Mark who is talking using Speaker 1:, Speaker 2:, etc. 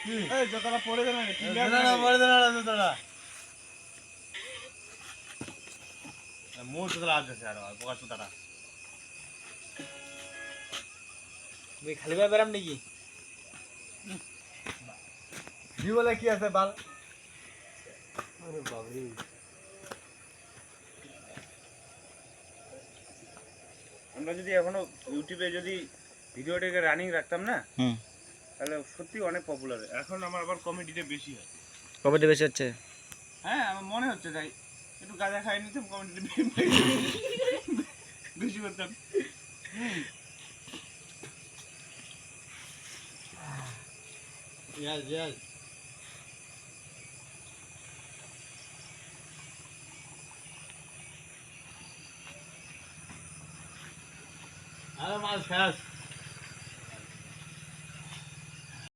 Speaker 1: এই জোতাটা পরে দে না মুখ জোতাটা আসছে আর পোকা জোতাটা
Speaker 2: তুই খালি ভাবে বেরাম নাকি
Speaker 3: জি বলে কি আছে বাল
Speaker 2: আরে বাবরে
Speaker 1: আমরা যদি এখনো ইউটিউবে যদি ভিডিওটাকে রানিং রাখতাম না তাহলে সত্যি অনেক পপুলার। এখন আমার আবার কমেডিটা বেশি হয়।
Speaker 2: কবে বেশি হচ্ছে
Speaker 1: হ্যাঁ আমার মনে হচ্ছে তাই একটু গাঁজা খাই নিতাম কমেডিটা বেশি করতাম।
Speaker 3: ইয়াস ইয়াস আরে মাছ খাস